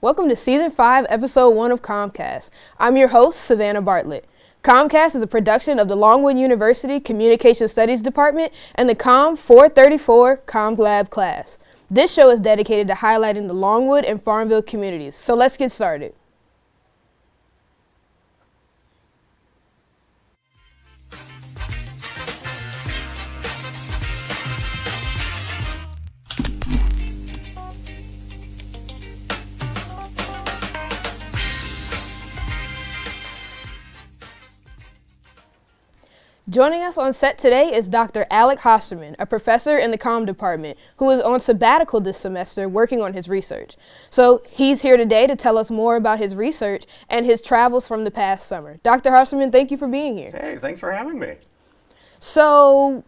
Welcome to Season 5, Episode 1 of COMMCast. I'm your host, Savannah Bartlett. COMMCast is a production of the Longwood University Communication Studies Department and the COMM 434 Comm Lab class. This show is dedicated to highlighting the Longwood and Farmville communities. So let's get started. Joining us on set today is Dr. Alec Hosterman, a professor in the Comm department who is on sabbatical this semester working on his research. So he's here today to tell us more about his research and his travels from the past summer. Dr. Hosterman, thank you for being here. Hey, thanks for having me. So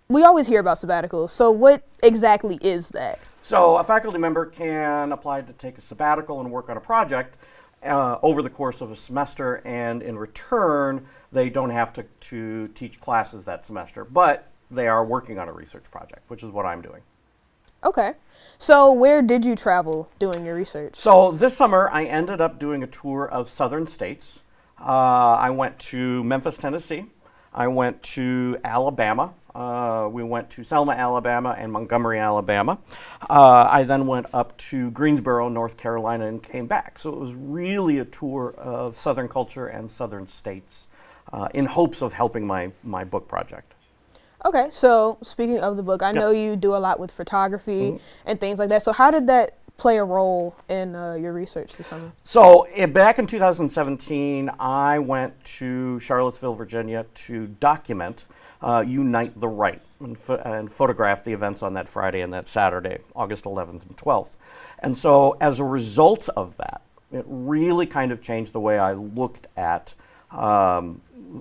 we always hear about sabbaticals. So what exactly is that? So a faculty member can apply to take a sabbatical and work on a project over the course of a semester, and in return, they don't have to teach classes that semester, but they are working on a research project, which is what I'm doing. Okay. So where did you travel doing your research? So this summer, I ended up doing a tour of southern states. I went to Memphis, Tennessee. I went to Alabama. We went to Selma, Alabama, and Montgomery, Alabama. I then went up to Greensboro, North Carolina, and came back. So it was really a tour of Southern culture and Southern states in hopes of helping my book project. Okay, so speaking of the book, I know you do a lot with photography and things like that. So how did that play a role in your research this summer? So back in 2017, I went to Charlottesville, Virginia to document Unite the Right and photograph the events on that Friday and that Saturday, August 11th and 12th. And so as a result of that, it really kind of changed the way I looked at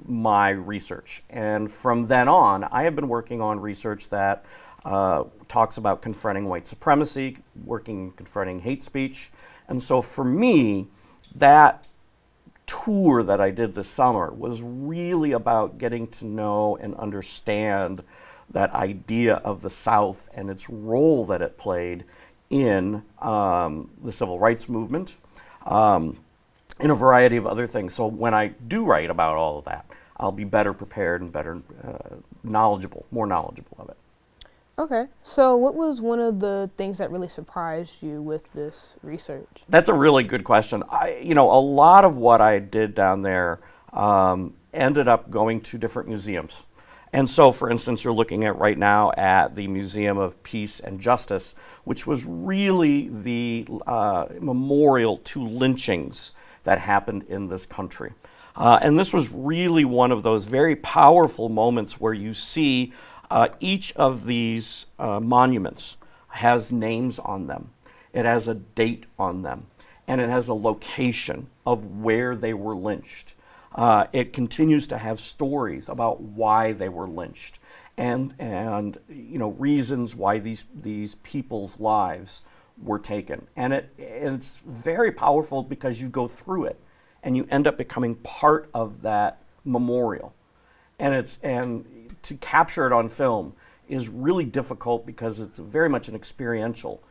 my research. And from then on, I have been working on research that talks about confronting white supremacy, confronting hate speech. And so for me, that tour that I did this summer was really about getting to know and understand that idea of the South and its role that it played in the civil rights movement, in a variety of other things. So when I do write about all of that, I'll be better prepared and better more knowledgeable of it. Okay, so what was one of the things that really surprised you with this research? That's a really good question. A lot of what I did down there ended up going to different museums. And so, for instance, you're looking at right now at the Museum of Peace and Justice, which was really the memorial to lynchings that happened in this country. And this was really one of those very powerful moments where you see each of these monuments has names on them. It has a date on them, and it has a location of where they were lynched. It continues to have stories about why they were lynched, and reasons why these people's lives were taken. And it's very powerful because you go through it, and you end up becoming part of that memorial. And to capture it on film is really difficult because it's very much an experiential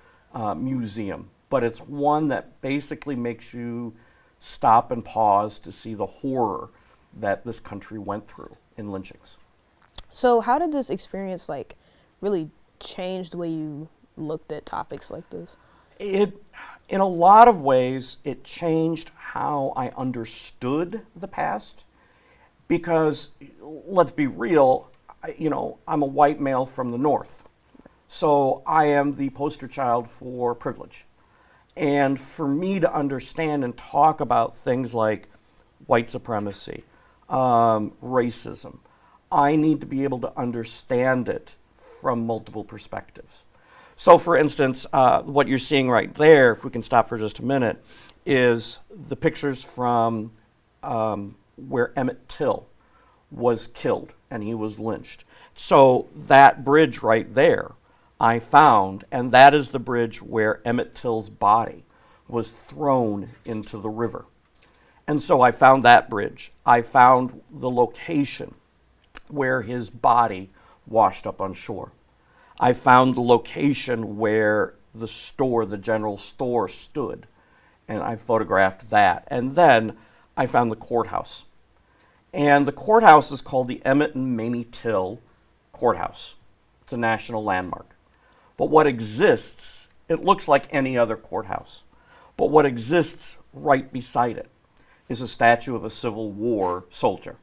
museum, but it's one that basically makes you stop and pause to see the horror that this country went through in lynchings. So how did this experience really change the way you looked at topics like this? In a lot of ways, it changed how I understood the past. Because, let's be real, I'm a white male from the North. So I am the poster child for privilege. And for me to understand and talk about things like white supremacy, racism, I need to be able to understand it from multiple perspectives. So for instance, what you're seeing right there, if we can stop for just a minute, is the pictures from where Emmett Till was killed and he was lynched. So that bridge right there I found, and that is the bridge where Emmett Till's body was thrown into the river. And so I found that bridge. I found the location where his body washed up on shore. I found the location where the store, the general store, stood, and I photographed that. And then I found the courthouse. And the courthouse is called the Emmett and Mamie Till Courthouse. It's a national landmark. But what exists, it looks like any other courthouse, but what exists right beside it is a statue of a Civil War soldier.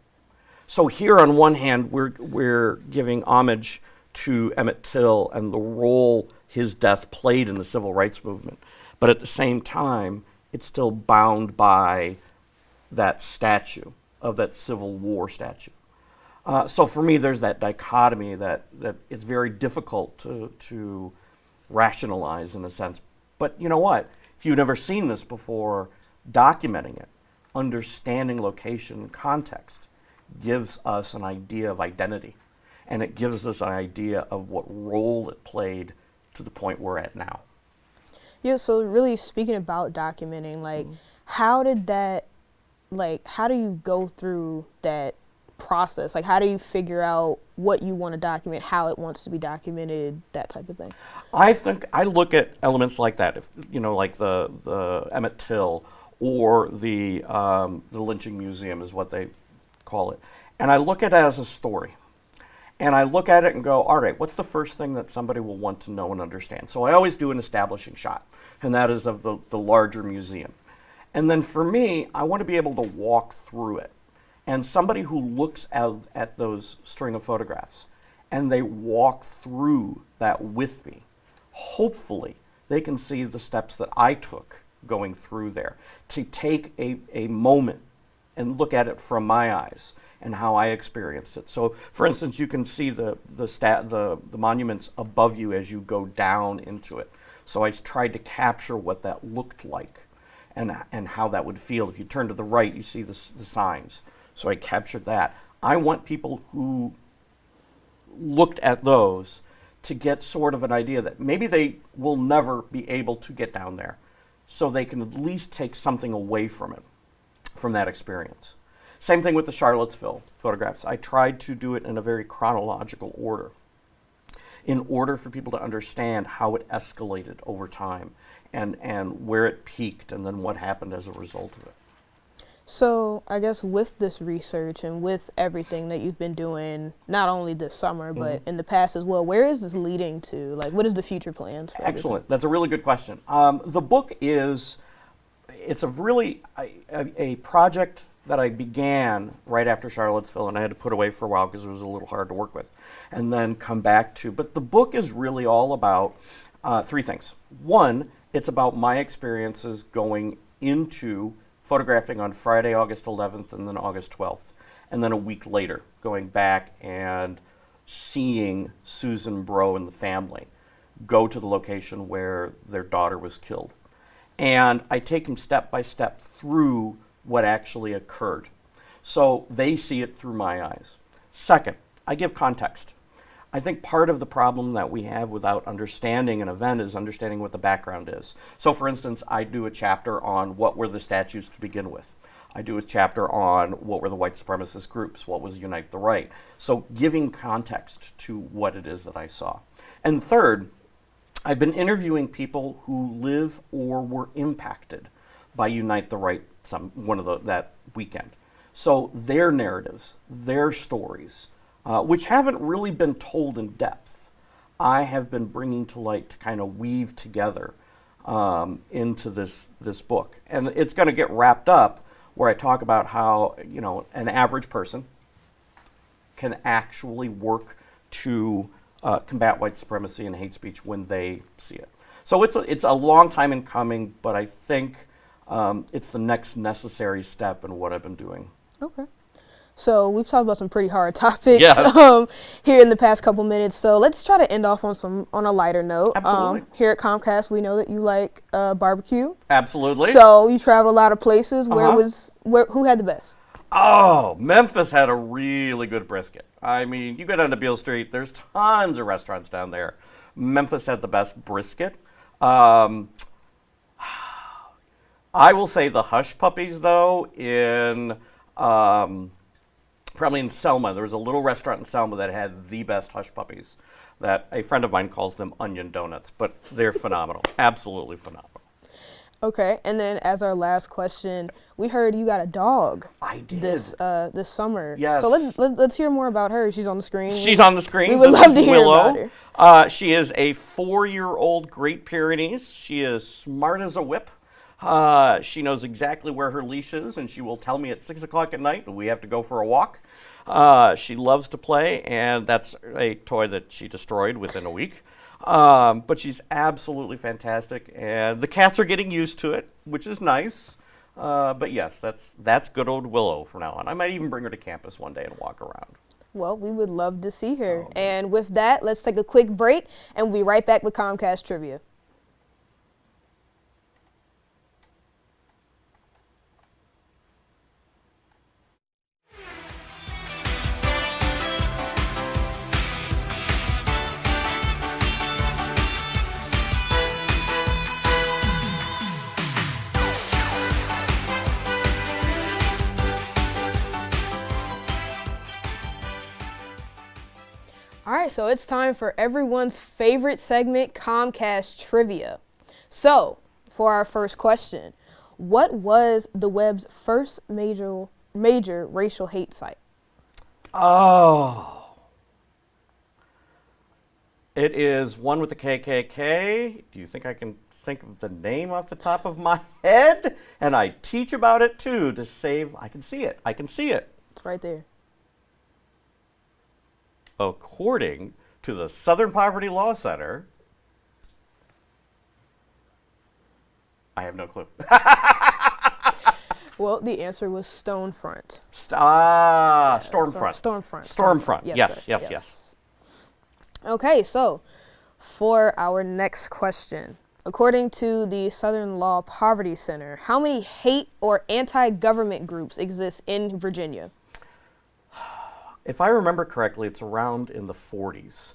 So here on one hand, we're giving homage to Emmett Till and the role his death played in the civil rights movement. But at the same time, it's still bound by that statue, of that Civil War statue. So for me, there's that dichotomy that it's very difficult to rationalize in a sense. But you know what? If you've never seen this before, documenting it, understanding location and context gives us an idea of identity. And it gives us an idea of what role it played to the point we're at now. Yeah, so really speaking about documenting, like, how did that, like, how do you go through that process? Like, how do you figure out what you want to document, how it wants to be documented, that type of thing? I think I look at elements like that, if, you know, like the Emmett Till or the lynching museum is what they call it. And I look at it as a story. And I look at it and go, all right, what's the first thing that somebody will want to know and understand? So I always do an establishing shot, and that is of the larger museum. And then for me, I want to be able to walk through it. And somebody who looks at those string of photographs and they walk through that with me, hopefully they can see the steps that I took going through there, to take a moment and look at it from my eyes and how I experienced it. So, for instance, you can see the monuments above you as you go down into it. So I tried to capture what that looked like and how that would feel. If you turn to the right, you see the signs. So I captured that. I want people who looked at those to get sort of an idea that maybe they will never be able to get down there, so they can at least take something away from it, from that experience. Same thing with the Charlottesville photographs. I tried to do it in a very chronological order, in order for people to understand how it escalated over time and where it peaked and then what happened as a result of it. So I guess with this research and with everything that you've been doing, not only this summer, but in the past as well, where is this leading to? Like, what is the future plans for Excellent. everything? That's a really good question. The book it's a really a project that I began right after Charlottesville, and I had to put away for a while because it was a little hard to work with, and then come back to. But the book is really all about three things. One, it's about my experiences going into photographing on Friday, August 11th, and then August 12th, and then a week later, going back and seeing Susan Bro and the family go to the location where their daughter was killed. And I take them step by step through what actually occurred. So they see it through my eyes. Second, I give context. I think part of the problem that we have without understanding an event is understanding what the background is. So for instance, I do a chapter on what were the statues to begin with. I do a chapter on what were the white supremacist groups, what was Unite the Right. So giving context to what it is that I saw. And third, I've been interviewing people who live or were impacted by Unite the Right that weekend. So their narratives, their stories, which haven't really been told in depth, I have been bringing to light to kind of weave together into this book. And it's going to get wrapped up where I talk about how, you know, an average person can actually work to combat white supremacy and hate speech when they see it. So it's a long time in coming, but I think it's the next necessary step in what I've been doing. Okay. So we've talked about some pretty hard topics Yes. here in the past couple minutes. So let's try to end off on a lighter note. Absolutely. Here at COMMCast, we know that you like barbecue. Absolutely. So you traveled a lot of places. Who had the best? Oh, Memphis had a really good brisket. I mean, you go down to Beale Street, there's tons of restaurants down there. Memphis had the best brisket. I will say the Hush Puppies, though, in probably in Selma. There was a little restaurant in Selma that had the best hush puppies. That a friend of mine calls them onion donuts, but they're phenomenal, absolutely phenomenal. Okay, and then as our last question, we heard you got a dog. I did. This summer. Yes. So let's hear more about her. She's on the screen. She's on the screen. We would love to hear about her. She is a 4-year-old Great Pyrenees. She is smart as a whip. She knows exactly where her leash is, and she will tell me at 6 o'clock at night that we have to go for a walk. She loves to play, and that's a toy that she destroyed within a week. But she's absolutely fantastic, and the cats are getting used to it, which is nice. But yes, that's good old Willow from now on. I might even bring her to campus one day and walk around. Well, we would love to see her. And with that, let's take a quick break, and we'll be right back with COMMCast Trivia. All right, so it's time for everyone's favorite segment, COMMCast Trivia. So, for our first question, what was the web's first major racial hate site? Oh. It is one with the KKK. Do you think I can think of the name off the top of my head? And I teach about it too to save. I can see it. It's right there. According to the Southern Poverty Law Center, I have no clue. Well, the answer was Stonefront. Stormfront. Stormfront. Yes. Okay, so for our next question, according to the Southern Law Poverty Center, how many hate or anti-government groups exist in Virginia? If I remember correctly, it's around in the 40s.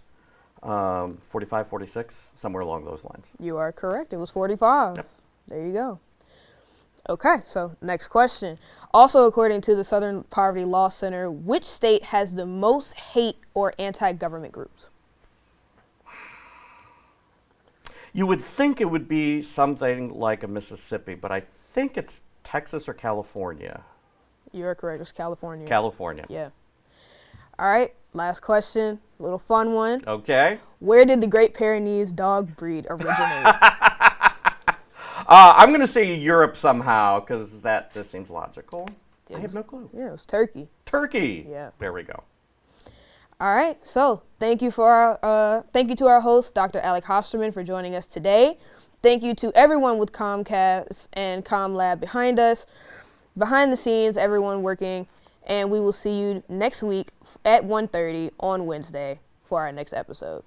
45, 46, somewhere along those lines. You are correct. It was 45. Yep. There you go. Okay, so next question. Also, according to the Southern Poverty Law Center, which state has the most hate or anti-government groups? You would think it would be something like a Mississippi, but I think it's Texas or California. You are correct. It's California. California. Yeah. All right, last question. A little fun one. Okay. Where did the Great Pyrenees dog breed originate? I'm going to say Europe somehow, because that just seems logical. I have no clue. Yeah, it was Turkey. Turkey. Yeah. There we go. All right, so thank you to our host, Dr. Alec Hosterman, for joining us today. Thank you to everyone with COMMCast and CommLab behind us, behind the scenes, everyone working. And we will see you next week at 1:30 on Wednesday for our next episode.